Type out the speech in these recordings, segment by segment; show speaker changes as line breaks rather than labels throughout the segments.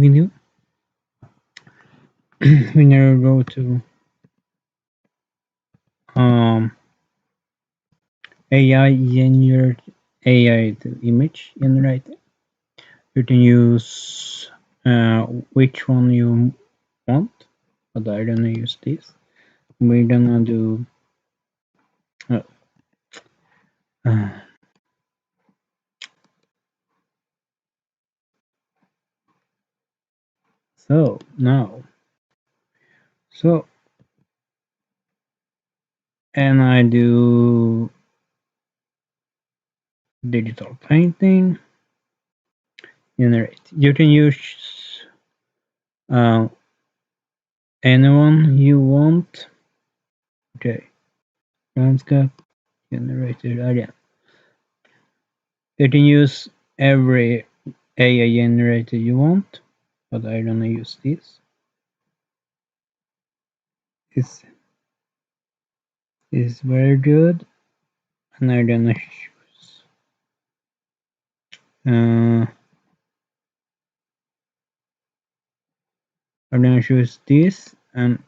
video. We now go to AI generate AI image generator. You can use which one you want, but I'm gonna use this. We're gonna do so now. So, and I do digital painting, generate. You can use anyone you want. Okay, landscape generated again. You can use every AI generator you want, but I'm gonna use this. This is very good, and I'm gonna choose. I'm gonna choose this and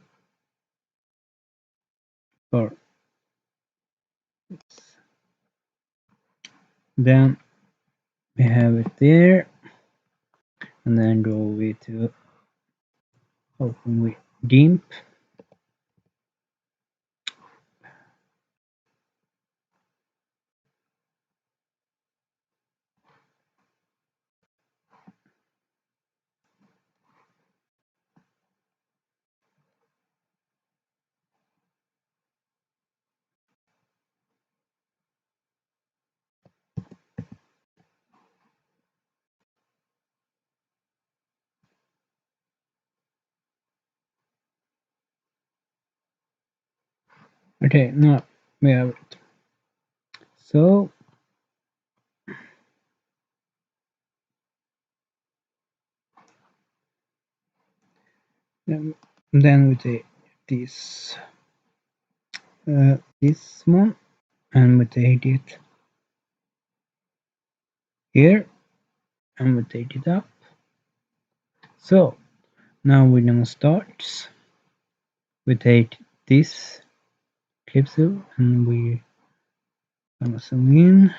for then we have it there, and then go over to open with GIMP. Okay, now we have it. So then we take this this one and we take it here and we take it up. So now we're gonna start. We take this clip through and we gonna zoom in.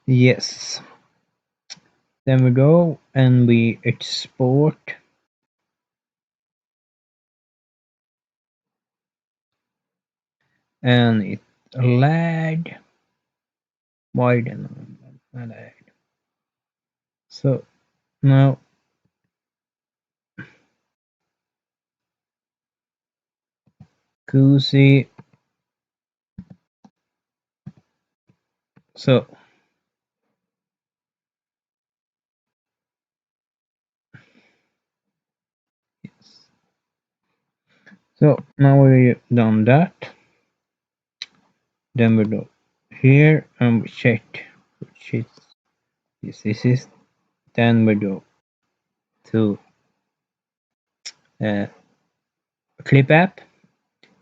Yes. Then we go and we export. And it lagged. Why didn't it lag? So now cozy. So yes. So now we've done that. Then we go here and we check which is this is. Then we go to clip app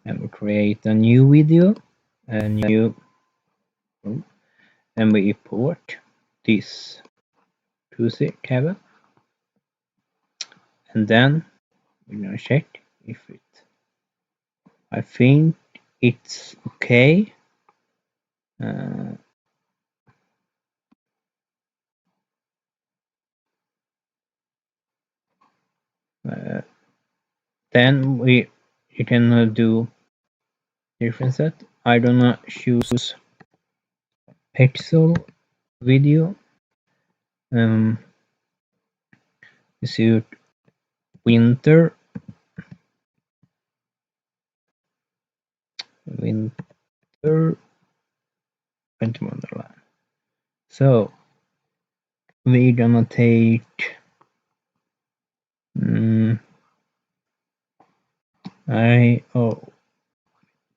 and we create a new video, a new, and we import this to the cable, and then we're gonna check if it. I think it's okay. Then you can do different set. I gonna choose pixel video. Suit winter wonderland. So we're gonna take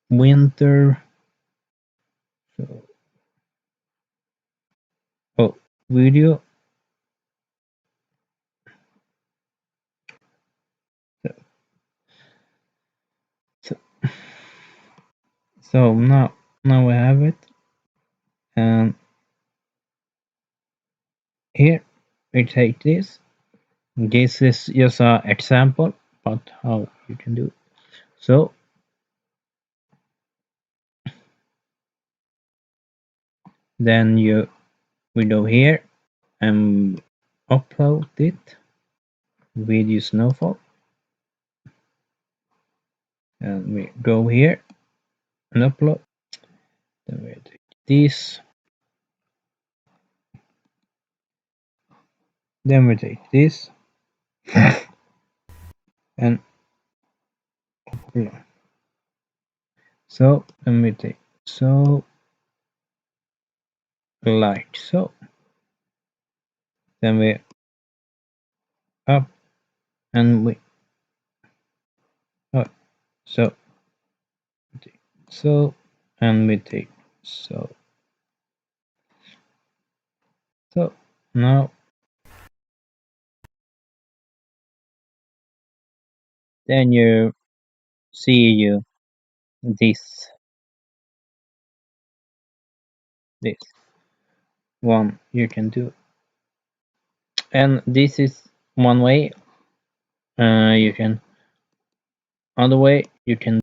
winter. So video. So now we have it, and here we take this. This is just an example, but how you can do it. So then you we go here and upload it, video snowfall, and we go here and upload. Then we take this, then we take this and upload. So then we take so like so. Then we up and we up. So so and we take so. So now then you see you this one you can do, and this is one way. You can other way you can